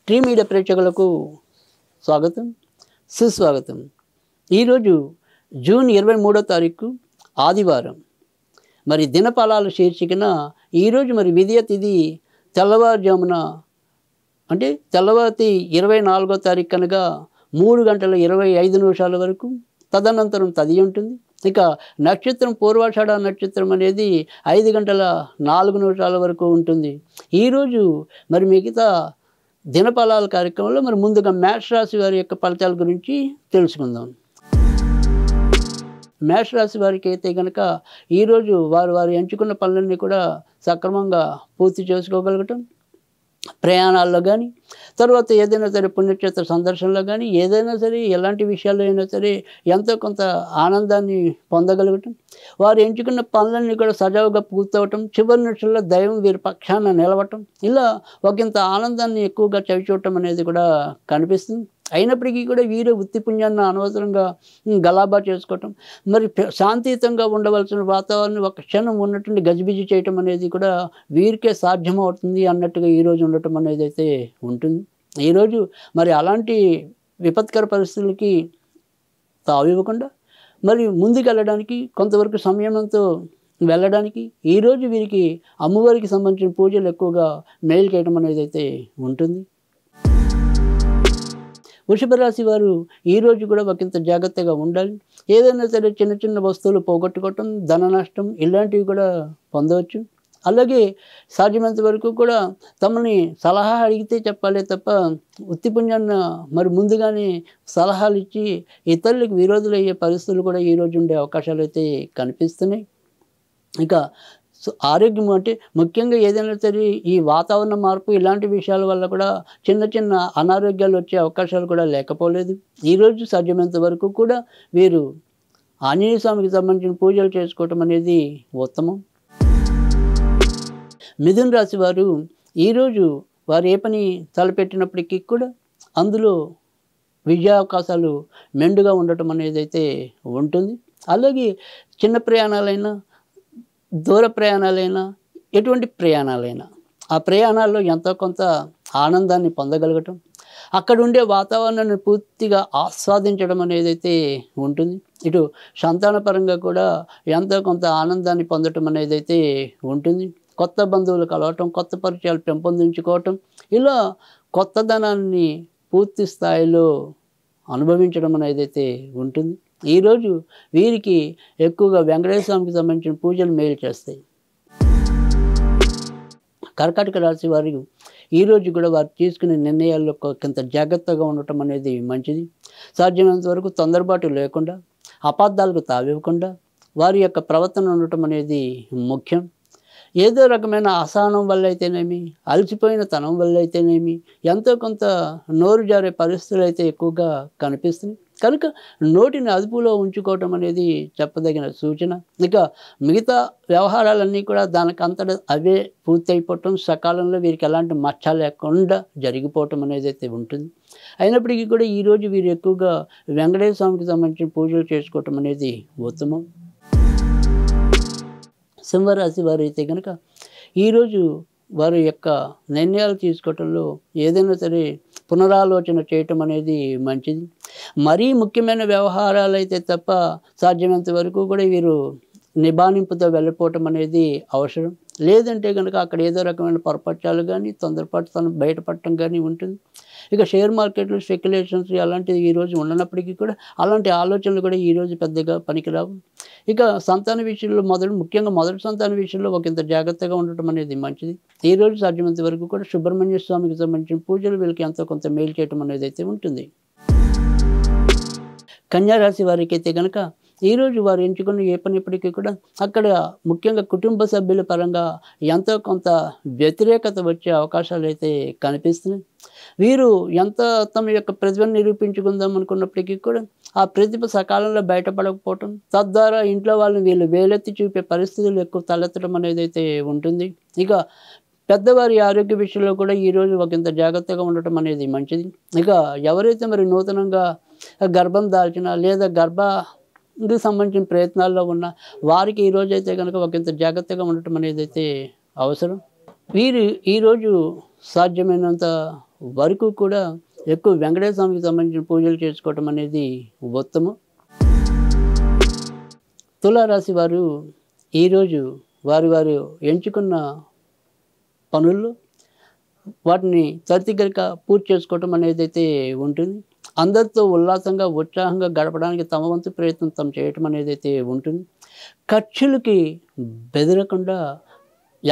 Tree media ప్రేక్షకులకు స్వాగతం, సుస్వాగతం. ఈరోజు జూన్ 23వ తారీఖు ఆదివారం. మరి దినఫలాల శీర్షికన ఈరోజు మరి విధియ తిథి తెల్లవారుజామున అంటే తెల్లవారి 24వ తారీఖు కనుక 3:25 వరకు, తదనంతరం తదియ ఉంటుంది. ఇక నక్షత్రం పూర్వాషాఢ నక్షత్రం అనేది 5:04 వరకు ఉంటుంది. ఈరోజు మరి మిగతా దినఫలాల కార్యక్రమంలో మరి ముందుగా మేష రాశి వారి యొక్క ఫలితాల గురించి తెలుసుకుందాం. మేష రాశి వారికి అయితే కనుక ఈరోజు వారు ఎంచుకున్న పనులన్నీ కూడా సక్రమంగా పూర్తి చేసుకోగలగటం, ప్రయాణాల్లో కానీ, తర్వాత ఏదైనా సరే పుణ్యక్షేత్ర సందర్శనలో కానీ, ఏదైనా సరే ఎలాంటి విషయాల్లో అయినా సరే ఎంతో కొంత ఆనందాన్ని పొందగలగటం, వారు ఎంచుకున్న పనులన్నీ కూడా సజావుగా పూర్తవటం, చివరి నిమిషంలో దైవం వీరి పక్షాన నిలవటం, ఇలా ఒకంత ఆనందాన్ని ఎక్కువగా చవిచూడటం అనేది కూడా కనిపిస్తుంది. అయినప్పటికీ కూడా వీరే వృత్తి పుణ్యాన్ని అనవసరంగా గలాబా చేసుకోవటం, మరి శాంతియుతంగా ఉండవలసిన వాతావరణం ఒక క్షణం ఉన్నటువంటి గజిబిజి చేయటం అనేది కూడా వీరికే సాధ్యమవుతుంది అన్నట్టుగా ఈరోజు ఉండటం అనేది అయితే ఉంటుంది. ఈరోజు మరి అలాంటి విపత్కర పరిస్థితులకి తావివ్వకుండా మరి ముందుకు వెళ్ళడానికి, కొంతవరకు సంయమంతో వెళ్ళడానికి ఈరోజు వీరికి అమ్మవారికి సంబంధించిన పూజలు ఎక్కువగా మేలు చేయడం అనేది అయితే ఉంటుంది. వృషభ రాశి వారు ఈరోజు కూడా ఒకంత జాగ్రత్తగా ఉండాలి. ఏదైనా సరే చిన్న చిన్న వస్తువులు పోగొట్టుకోవటం, ధన నష్టం ఇలాంటివి కూడా పొందవచ్చు. అలాగే సాధ్యమైనంత వరకు కూడా తమని సలహా అడిగితే చెప్పాలి తప్ప వృత్తి పుణ్యాన్ని మరి ముందుగానే సలహాలు ఇచ్చి ఇతరులకు విరోధులయ్యే పరిస్థితులు కూడా ఈరోజు ఉండే అవకాశాలు అయితే కనిపిస్తున్నాయి. ఇక ఆరోగ్యం అంటే ముఖ్యంగా ఏదైనా సరే ఈ వాతావరణ మార్పు ఇలాంటి విషయాల వల్ల కూడా చిన్న చిన్న అనారోగ్యాలు వచ్చే అవకాశాలు కూడా లేకపోలేదు. ఈరోజు సాధ్యమైనంత వరకు కూడా వీరు ఆంజనేయ స్వామికి సంబంధించిన పూజలు చేసుకోవటం అనేది ఉత్తమం. మిథున రాశి వారు ఈరోజు వారు ఏ పని తలపెట్టినప్పటికీ కూడా అందులో విజయావకాశాలు మెండుగా ఉండటం అనేది అయితే ఉంటుంది. అలాగే చిన్న ప్రయాణాలైనా, దూర ప్రయాణాలైనా, ఎటువంటి ప్రయాణాలైనా ఆ ప్రయాణాల్లో ఎంతో కొంత ఆనందాన్ని పొందగలగటం, అక్కడ ఉండే వాతావరణాన్ని పూర్తిగా ఆస్వాదించడం అనేది అయితే ఉంటుంది. ఇటు సంతానపరంగా కూడా ఎంతో కొంత ఆనందాన్ని పొందటం అనేది అయితే ఉంటుంది. కొత్త బంధువులు కలవటం, కొత్త పరిచయాలు పెంపొందించుకోవటం, ఇలా కొత్తదనాన్ని పూర్తి స్థాయిలో అనుభవించడం అనేది అయితే ఉంటుంది. ఈరోజు వీరికి ఎక్కువగా వెంకటేశ్వర స్వామికి సంబంధించిన పూజలు మేలు చేస్తాయి. కర్కాటక రాశి వారు ఈరోజు కూడా వారు తీసుకునే నిర్ణయాల్లో కొంత జాగ్రత్తగా ఉండటం అనేది మంచిది. సాధ్యమైనంత వరకు తొందరపాటు లేకుండా, అపార్థాలకు తావివ్వకుండా వారి యొక్క ప్రవర్తన ఉండటం అనేది ముఖ్యం. ఏదో రకమైన అసహనం వల్ల అయితేనేమి, అలసిపోయిన తనం వల్ల అయితేనేమి ఎంతో కొంత నోరు జారే పరిస్థితులు అయితే ఎక్కువగా కనిపిస్తున్నాయి. కనుక నోటిని అదుపులో ఉంచుకోవటం అనేది చెప్పదగిన సూచన. ఇక మిగతా వ్యవహారాలన్నీ కూడా దానికంతట అవే పూర్తి అయిపోవటం, సకాలంలో వీరికి ఎలాంటి మచ్చ లేకుండా జరిగిపోవటం అనేది అయితే ఉంటుంది. అయినప్పటికీ కూడా ఈరోజు వీరు ఎక్కువగా వెంకటేశ్వర స్వామికి సంబంధించిన పూజలు చేసుకోవటం అనేది ఉత్తమం. సింహరాశి వారు అయితే కనుక ఈరోజు వారి యొక్క నిర్ణయాలు తీసుకోవటంలో ఏదైనా సరే పునరాలోచన చేయటం అనేది మంచిది. మరీ ముఖ్యమైన వ్యవహారాలు అయితే తప్ప సాధ్యమైనంత వరకు కూడా వీరు నిబానింపుతో వెళ్ళిపోవటం అనేది అవసరం. లేదంటే కనుక అక్కడ ఏదో రకమైన పొరపక్షాలు కానీ, తొందరపాటు తను బయటపడటం కానీ ఉంటుంది. ఇక షేర్ మార్కెట్లు, స్పెక్యులేషన్స్ అలాంటివి ఈరోజు ఉండనప్పటికీ కూడా అలాంటి ఆలోచనలు కూడా ఈరోజు పెద్దగా పనికిరావు. ఇక సంతాన విషయంలో ముఖ్యంగా మొదటి సంతాన విషయంలో ఒకంత జాగ్రత్తగా ఉండటం అనేది మంచిది. ఈరోజు సాధ్యమైనంత వరకు కూడా సుబ్రహ్మణ్య స్వామికి సంబంధించిన పూజలు వీళ్ళకి ఎంతో కొంత మేలు చేయటం అనేది అయితే ఉంటుంది. కన్యారాశి వారికి అయితే కనుక ఈరోజు వారు ఎంచుకున్న ఏ పనిప్పటికీ కూడా అక్కడ ముఖ్యంగా కుటుంబ సభ్యుల పరంగా ఎంతో కొంత వ్యతిరేకత వచ్చే అవకాశాలు అయితే కనిపిస్తున్నాయి. వీరు ఎంత తమ యొక్క ప్రతిభను నిరూపించుకుందాం అనుకున్నప్పటికీ కూడా ఆ ప్రతిభ సకాలంలో బయటపడకపోవటం, తద్వారా ఇంట్లో వాళ్ళని వీళ్ళు వేలెత్తి చూపే పరిస్థితులు ఎక్కువ తలెత్తడం అనేది అయితే ఉంటుంది. ఇక పెద్దవారి ఆరోగ్య విషయంలో కూడా ఈరోజు ఒకంత జాగ్రత్తగా ఉండటం అనేది మంచిది. ఇక ఎవరైతే మరి నూతనంగా గర్భం దాల్చిన లేదా గర్భానికి సంబంధించిన ప్రయత్నాల్లో ఉన్న వారికి ఈరోజు అయితే కనుక ఒకంత జాగ్రత్తగా ఉండటం అనేది అయితే అవసరం. వీరు ఈరోజు సాధ్యమైనంత వరకు కూడా ఎక్కువ వెంకటేశ్వర స్వామికి సంబంధించిన పూజలు చేసుకోవటం అనేది ఉత్తమం. తులారాశి వారు ఈరోజు వారు ఎంచుకున్న పనుల్లో వాటిని త్వరితగతిగా పూర్తి చేసుకోవటం అనేది అయితే ఉంటుంది. అందరితో ఉల్లాసంగా ఉత్సాహంగా గడపడానికి తమ వంతు ప్రయత్నం తాము చేయటం అనేది అయితే ఉంటుంది. ఖర్చులకి బెదరకుండా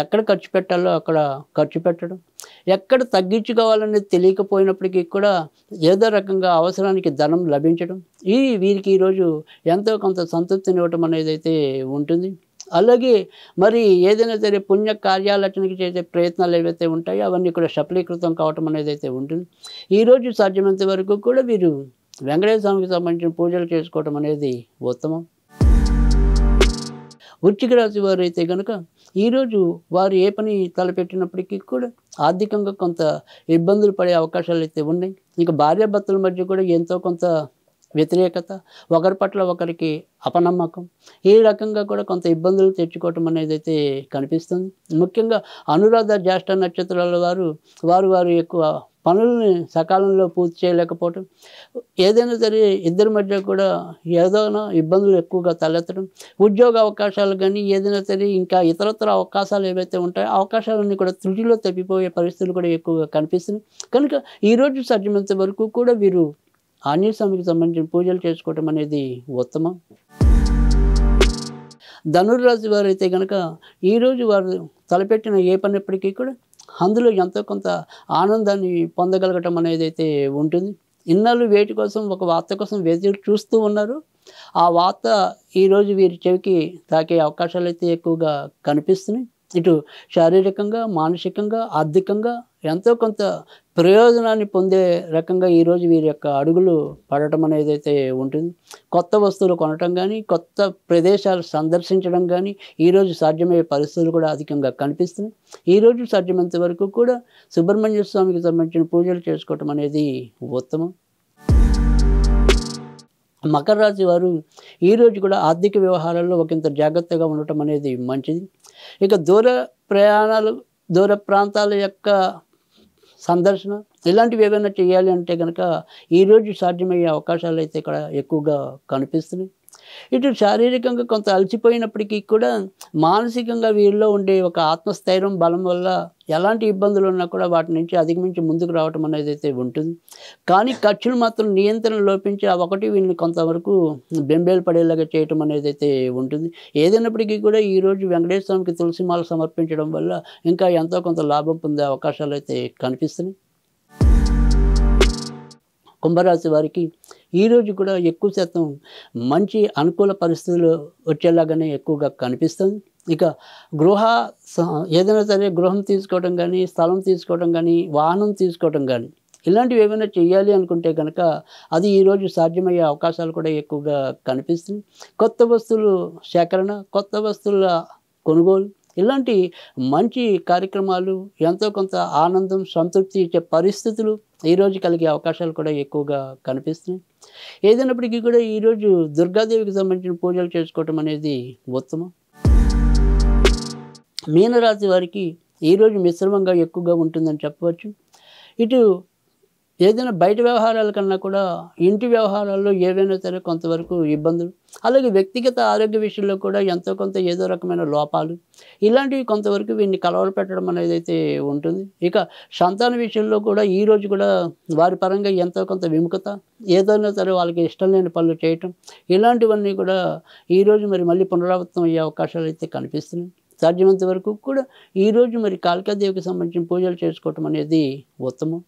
ఎక్కడ ఖర్చు పెట్టాలో అక్కడ ఖర్చు పెట్టడం, ఎక్కడ తగ్గించుకోవాలనేది తెలియకపోయినప్పటికీ కూడా ఏదో రకంగా అవసరానికి ధనం లభించడం, వీరికి ఈరోజు ఎంతో కొంత సంతృప్తినివ్వటం అనేది అయితే ఉంటుంది. అలాగే మరి ఏదైనా సరే పుణ్య కార్యాలచనకి చేసే ప్రయత్నాలు ఏవైతే ఉంటాయో అవన్నీ కూడా సఫలీకృతం కావటం అనేది అయితే ఉంటుంది. ఈరోజు సాధ్యమైనంత వరకు కూడా వీరు వెంకటేశ్వర స్వామికి సంబంధించిన పూజలు చేసుకోవటం అనేది ఉత్తమం. వృశ్చిక రాశి వారు అయితే కనుక ఈరోజు వారు ఏ పని తలపెట్టినప్పటికీ కూడా ఆర్థికంగా కొంత ఇబ్బందులు పడే అవకాశాలు అయితే ఉన్నాయి. ఇంకా భార్యాభర్తల మధ్య కూడా ఎంతో కొంత వ్యతిరేకత, ఒకరి పట్ల ఒకరికి అపనమ్మకం, ఈ రకంగా కూడా కొంత ఇబ్బందులు తెచ్చుకోవటం అనేది అయితే కనిపిస్తుంది. ముఖ్యంగా అనురాధ జ్యేష్ఠ నక్షత్రాల వారు ఎక్కువ పనుల్ని సకాలంలో పూర్తి చేయలేకపోవటం, ఏదైనా సరే ఇద్దరి మధ్య కూడా ఏదైనా ఇబ్బందులు ఎక్కువగా తలెత్తడం, ఉద్యోగ అవకాశాలు కానీ ఏదైనా సరే ఇంకా ఇతరత్ర అవకాశాలు ఏవైతే ఉంటాయో అవకాశాలన్నీ కూడా త్రుటిలో తప్పిపోయే పరిస్థితులు కూడా ఎక్కువగా కనిపిస్తున్నాయి. కనుక ఈరోజు సాధ్యమైనంత వరకు కూడా వీరు ఆంజనేయ స్వామికి సంబంధించిన పూజలు చేసుకోవటం అనేది ఉత్తమం. ధనుర్రాశి వారు అయితే కనుక ఈరోజు వారు తలపెట్టిన ఏ పనిప్పటికీ కూడా అందులో ఎంతో కొంత ఆనందాన్ని పొందగలగటం అనేది అయితే ఉంటుంది. ఇన్నాళ్ళు వేటి కోసం ఒక వార్త కోసం ఎదురు చూస్తూ ఉన్నారు. ఆ వార్త ఈరోజు వీరి చెవికి తాకే అవకాశాలు అయితే ఎక్కువగా కనిపిస్తున్నాయి. ఇటు శారీరకంగా, మానసికంగా, ఆర్థికంగా ఎంతో కొంత ప్రయోజనాన్ని పొందే రకంగా ఈరోజు వీరి యొక్క అడుగులు పడటం అనేది అయితే ఉంటుంది. కొత్త వస్తువులు కొనటం కానీ, కొత్త ప్రదేశాలు సందర్శించడం కానీ ఈరోజు సాధ్యమయ్యే పరిస్థితులు కూడా అధికంగా కనిపిస్తున్నాయి. ఈరోజు సాధ్యమైనంత వరకు కూడా సుబ్రహ్మణ్య స్వామికి సంబంధించిన పూజలు చేసుకోవటం అనేది ఉత్తమం. మకర రాశి వారు ఈరోజు కూడా ఆర్థిక వ్యవహారాల్లో ఒకంత జాగ్రత్తగా ఉండటం అనేది మంచిది. ఇక ప్రయాణాలు, దూర ప్రాంతాల యొక్క సందర్శన ఇలాంటివి ఏమైనా చేయాలి అంటే కనుక ఈరోజు సాధ్యమయ్యే అవకాశాలు అయితే ఇక్కడ ఎక్కువగా కనిపిస్తున్నాయి. ఇటు శారీరకంగా కొంత అలసిపోయినప్పటికీ కూడా మానసికంగా వీరిలో ఉండే ఒక ఆత్మస్థైర్యం బలం వల్ల ఎలాంటి ఇబ్బందులు ఉన్నా కూడా వాటి నుంచి అధిగమించి ముందుకు రావటం అనేది అయితే ఉంటుంది. కానీ ఖర్చులు మాత్రం నియంత్రణ లోపించి ఆ ఒకటి వీళ్ళని కొంతవరకు బెంబేలు పడేలాగా చేయటం అనేది అయితే ఉంటుంది. ఏదైనప్పటికీ కూడా ఈరోజు వెంకటేశ్వర స్వామికి తులసిమాల సమర్పించడం వల్ల ఇంకా ఎంతో కొంత లాభం పొందే అవకాశాలు అయితే కనిపిస్తున్నాయి. కుంభరాశి వారికి ఈరోజు కూడా ఎక్కువ శాతం మంచి అనుకూల పరిస్థితులు వచ్చేలాగానే ఎక్కువగా కనిపిస్తుంది. ఇక ఏదైనా సరే గృహం తీసుకోవడం కానీ, స్థలం తీసుకోవడం కానీ, వాహనం తీసుకోవడం కానీ ఇలాంటివి ఏమైనా చేయాలి అనుకుంటే కనుక అది ఈరోజు సాధ్యమయ్యే అవకాశాలు కూడా ఎక్కువగా కనిపిస్తుంది. కొత్త వస్తువులు సేకరణ, కొత్త వస్తువుల కొనుగోలు ఇలాంటి మంచి కార్యక్రమాలు ఎంతో కొంత ఆనందం, సంతృప్తి ఇచ్చే పరిస్థితులు ఈరోజు కలిగే అవకాశాలు కూడా ఎక్కువగా కనిపిస్తున్నాయి. ఏదైనప్పటికీ కూడా ఈరోజు దుర్గాదేవికి సంబంధించిన పూజలు చేసుకోవటం అనేది ఉత్తమం. మీనరాశి వారికి ఈరోజు మిశ్రమంగా ఎక్కువగా ఉంటుందని చెప్పవచ్చు. ఇటు ఏదైనా బయట వ్యవహారాల కన్నా కూడా ఇంటి వ్యవహారాల్లో ఏవైనా సరే కొంతవరకు ఇబ్బందులు, అలాగే వ్యక్తిగత ఆరోగ్య విషయంలో కూడా ఎంతో కొంత ఏదో రకమైన లోపాలు ఇలాంటివి కొంతవరకు వీరిని కలవరపెట్టడం అనేది అయితే ఉంటుంది. ఇక సంతాన విషయంలో కూడా ఈరోజు కూడా వారి పరంగా ఎంతో కొంత విముఖత, ఏదైనా సరే వాళ్ళకి ఇష్టం లేని పనులు చేయటం ఇలాంటివన్నీ కూడా ఈరోజు మళ్ళీ పునరావృతం అయ్యే అవకాశాలు అయితే కనిపిస్తున్నాయి. సాధ్యమైనంత వరకు కూడా ఈరోజు కాళికాదేవికి సంబంధించిన పూజలు చేసుకోవటం అనేది ఉత్తమం.